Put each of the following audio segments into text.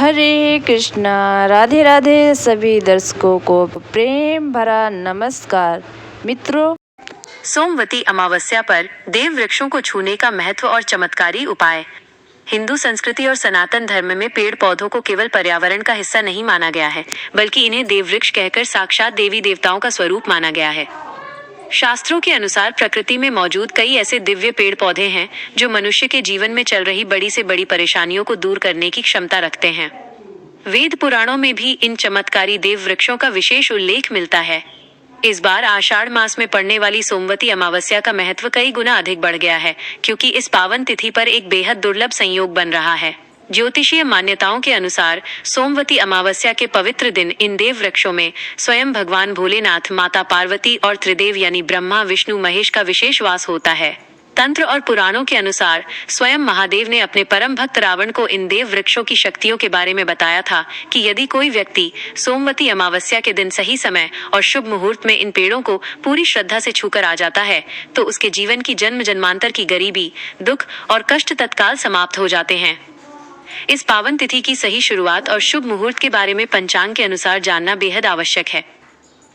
हरे कृष्णा। राधे राधे सभी दर्शकों को प्रेम भरा नमस्कार। मित्रों, सोमवती अमावस्या पर देव वृक्षों को छूने का महत्व और चमत्कारी उपाय। हिंदू संस्कृति और सनातन धर्म में पेड़ पौधों को केवल पर्यावरण का हिस्सा नहीं माना गया है, बल्कि इन्हें देव वृक्ष कहकर साक्षात देवी देवताओं का स्वरूप माना गया है। शास्त्रों के अनुसार प्रकृति में मौजूद कई ऐसे दिव्य पेड़ पौधे हैं जो मनुष्य के जीवन में चल रही बड़ी से बड़ी परेशानियों को दूर करने की क्षमता रखते हैं। वेद पुराणों में भी इन चमत्कारी देव वृक्षों का विशेष उल्लेख मिलता है। इस बार आषाढ़ मास में पड़ने वाली सोमवती अमावस्या का महत्व कई गुना अधिक बढ़ गया है, क्योंकि इस पावन तिथि पर एक बेहद दुर्लभ संयोग बन रहा है। ज्योतिषीय मान्यताओं के अनुसार सोमवती अमावस्या के पवित्र दिन इन देव वृक्षों में स्वयं भगवान भोलेनाथ, माता पार्वती और त्रिदेव यानी ब्रह्मा, विष्णु, महेश का विशेष वास होता है। तंत्र और पुराणों के अनुसार स्वयं महादेव ने अपने परम भक्त रावण को इन देव वृक्षों की शक्तियों के बारे में बताया था कि यदि कोई व्यक्ति सोमवती अमावस्या के दिन सही समय और शुभ मुहूर्त में इन पेड़ों को पूरी श्रद्धा से छूकर आ जाता है तो उसके जीवन की जन्म जन्मांतर की गरीबी, दुख और कष्ट तत्काल समाप्त हो जाते हैं। इस पावन तिथि की सही शुरुआत और शुभ मुहूर्त के बारे में पंचांग के अनुसार जानना बेहद आवश्यक है।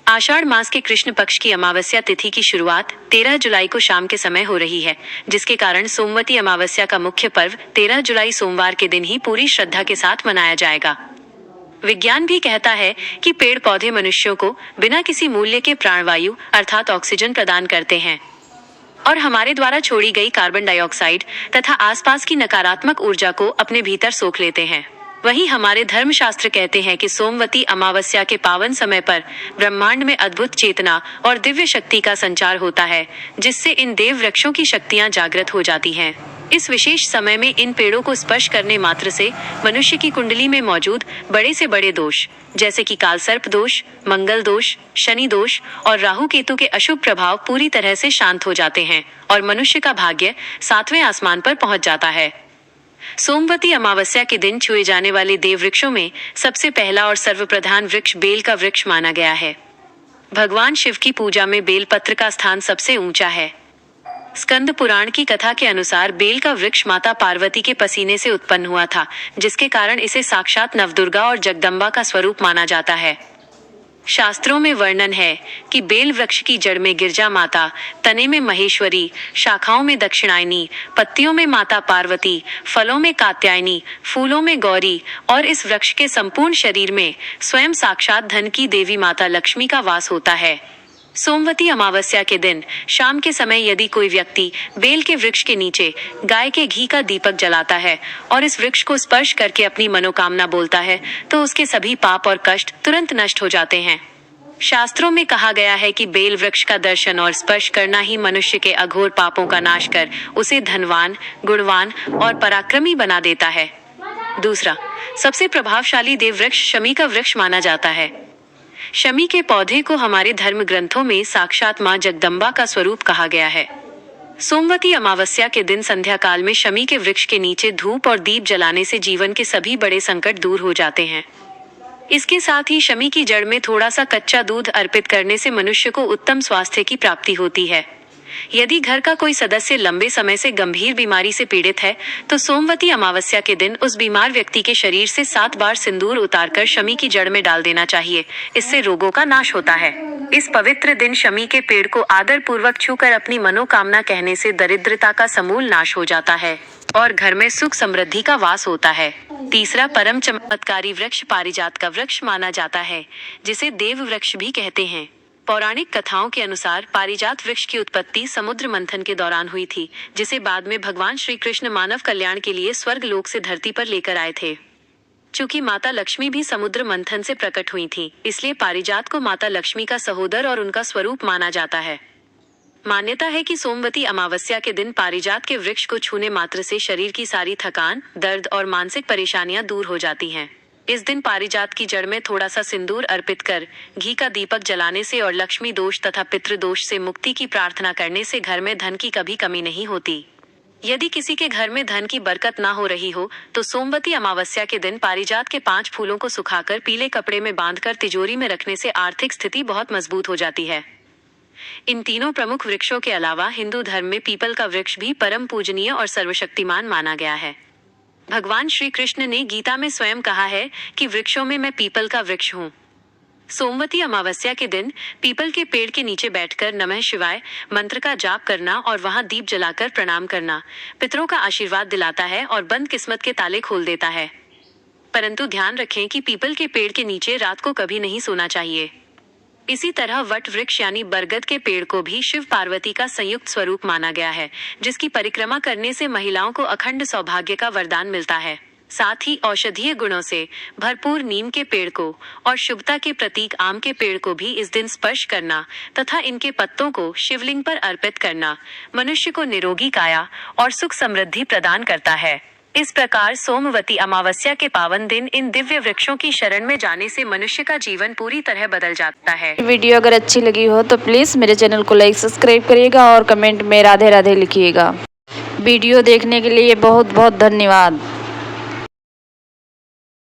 आषाढ़ मास के कृष्ण पक्ष की अमावस्या तिथि की शुरुआत 13 जुलाई को शाम के समय हो रही है, जिसके कारण सोमवती अमावस्या का मुख्य पर्व 13 जुलाई सोमवार के दिन ही पूरी श्रद्धा के साथ मनाया जाएगा। विज्ञान भी कहता है कि पेड़ पौधे मनुष्यों को बिना किसी मूल्य के प्राणवायु अर्थात ऑक्सीजन प्रदान करते हैं और हमारे द्वारा छोड़ी गई कार्बन डाइऑक्साइड तथा आसपास की नकारात्मक ऊर्जा को अपने भीतर सोख लेते हैं। वहीं हमारे धर्मशास्त्र कहते हैं कि सोमवती अमावस्या के पावन समय पर ब्रह्मांड में अद्भुत चेतना और दिव्य शक्ति का संचार होता है, जिससे इन देव वृक्षों की शक्तियां जागृत हो जाती हैं। इस विशेष समय में इन पेड़ों को स्पर्श करने मात्र से मनुष्य की कुंडली में मौजूद बड़े से बड़े दोष जैसे कि कालसर्प दोष, मंगल दोष, शनि दोष और राहु केतु के अशुभ प्रभाव पूरी तरह से शांत हो जाते हैं और मनुष्य का भाग्य 7वें आसमान पर पहुंच जाता है। सोमवती अमावस्या के दिन छुए जाने वाले देव वृक्षों में सबसे पहला और सर्वप्रधान वृक्ष बेल का वृक्ष माना गया है। भगवान शिव की पूजा में बेल पत्र का स्थान सबसे ऊंचा है। स्कंद पुराण की कथा के अनुसार बेल का वृक्ष माता पार्वती के पसीने से उत्पन्न हुआ था, जिसके कारण इसे साक्षात नवदुर्गा और जगदम्बा का स्वरूप माना जाता है। शास्त्रों में वर्णन है कि बेल वृक्ष की जड़ में गिरजा माता, तने में महेश्वरी, शाखाओं में दक्षिणायनी, पत्तियों में माता पार्वती, फलों में कात्यायनी, फूलों में गौरी और इस वृक्ष के संपूर्ण शरीर में स्वयं साक्षात धन की देवी माता लक्ष्मी का वास होता है। सोमवती अमावस्या के दिन शाम के समय यदि कोई व्यक्ति बेल के वृक्ष के नीचे गाय के घी का दीपक जलाता है और इस वृक्ष को स्पर्श करके अपनी मनोकामना बोलता है तो उसके सभी पाप और कष्ट तुरंत नष्ट हो जाते हैं। शास्त्रों में कहा गया है कि बेल वृक्ष का दर्शन और स्पर्श करना ही मनुष्य के अघोर पापों का नाश कर उसे धनवान, गुणवान और पराक्रमी बना देता है। दूसरा सबसे प्रभावशाली देव वृक्ष शमी का वृक्ष माना जाता है। शमी के पौधे को हमारे धर्म ग्रंथों में साक्षात मां जगदम्बा का स्वरूप कहा गया है। सोमवती अमावस्या के दिन संध्या काल में शमी के वृक्ष के नीचे धूप और दीप जलाने से जीवन के सभी बड़े संकट दूर हो जाते हैं। इसके साथ ही शमी की जड़ में थोड़ा सा कच्चा दूध अर्पित करने से मनुष्य को उत्तम स्वास्थ्य की प्राप्ति होती है। यदि घर का कोई सदस्य लंबे समय से गंभीर बीमारी से पीड़ित है तो सोमवती अमावस्या के दिन उस बीमार व्यक्ति के शरीर से 7 बार सिंदूर उतारकर शमी की जड़ में डाल देना चाहिए। इससे रोगों का नाश होता है। इस पवित्र दिन शमी के पेड़ को आदर पूर्वक छूकर अपनी मनोकामना कहने से दरिद्रता का समूल नाश हो जाता है और घर में सुख समृद्धि का वास होता है। तीसरा परम चमत्कारी वृक्ष पारिजात का वृक्ष माना जाता है, जिसे देव वृक्ष भी कहते हैं। पौराणिक कथाओं के अनुसार पारिजात वृक्ष की उत्पत्ति समुद्र मंथन के दौरान हुई थी, जिसे बाद में भगवान श्री कृष्ण मानव कल्याण के लिए स्वर्ग लोक से धरती पर लेकर आए थे। चूंकि माता लक्ष्मी भी समुद्र मंथन से प्रकट हुई थी, इसलिए पारिजात को माता लक्ष्मी का सहोदर और उनका स्वरूप माना जाता है। मान्यता है कि सोमवती अमावस्या के दिन पारिजात के वृक्ष को छूने मात्र से शरीर की सारी थकान, दर्द और मानसिक परेशानियां दूर हो जाती हैं। इस दिन पारिजात की जड़ में थोड़ा सा सिंदूर अर्पित कर घी का दीपक जलाने से और लक्ष्मी दोष तथा पितृदोष से मुक्ति की प्रार्थना करने से घर में धन की कभी कमी नहीं होती। यदि किसी के घर में धन की बरकत ना हो रही हो तो सोमवती अमावस्या के दिन पारिजात के 5 फूलों को सुखाकर पीले कपड़े में बांधकर तिजोरी में रखने से आर्थिक स्थिति बहुत मजबूत हो जाती है। इन तीनों प्रमुख वृक्षों के अलावा हिंदू धर्म में पीपल का वृक्ष भी परम पूजनीय और सर्वशक्तिमान माना गया है। भगवान श्री कृष्ण ने गीता में स्वयं कहा है कि वृक्षों में मैं पीपल का वृक्ष हूँ। सोमवती अमावस्या के दिन पीपल के पेड़ के नीचे बैठकर नमः शिवाय मंत्र का जाप करना और वहां दीप जलाकर प्रणाम करना पितरों का आशीर्वाद दिलाता है और बंद किस्मत के ताले खोल देता है। परंतु ध्यान रखें कि पीपल के पेड़ के नीचे रात को कभी नहीं सोना चाहिए। इसी तरह वट वृक्ष यानी बरगद के पेड़ को भी शिव पार्वती का संयुक्त स्वरूप माना गया है, जिसकी परिक्रमा करने से महिलाओं को अखंड सौभाग्य का वरदान मिलता है। साथ ही औषधीय गुणों से भरपूर नीम के पेड़ को और शुभता के प्रतीक आम के पेड़ को भी इस दिन स्पर्श करना तथा इनके पत्तों को शिवलिंग पर अर्पित करना मनुष्य को निरोगी काया और सुख समृद्धि प्रदान करता है। इस प्रकार सोमवती अमावस्या के पावन दिन इन दिव्य वृक्षों की शरण में जाने से मनुष्य का जीवन पूरी तरह बदल जाता है। वीडियो अगर अच्छी लगी हो तो प्लीज़ मेरे चैनल को लाइक सब्सक्राइब करिएगा और कमेंट में राधे राधे लिखिएगा। वीडियो देखने के लिए बहुत बहुत धन्यवाद।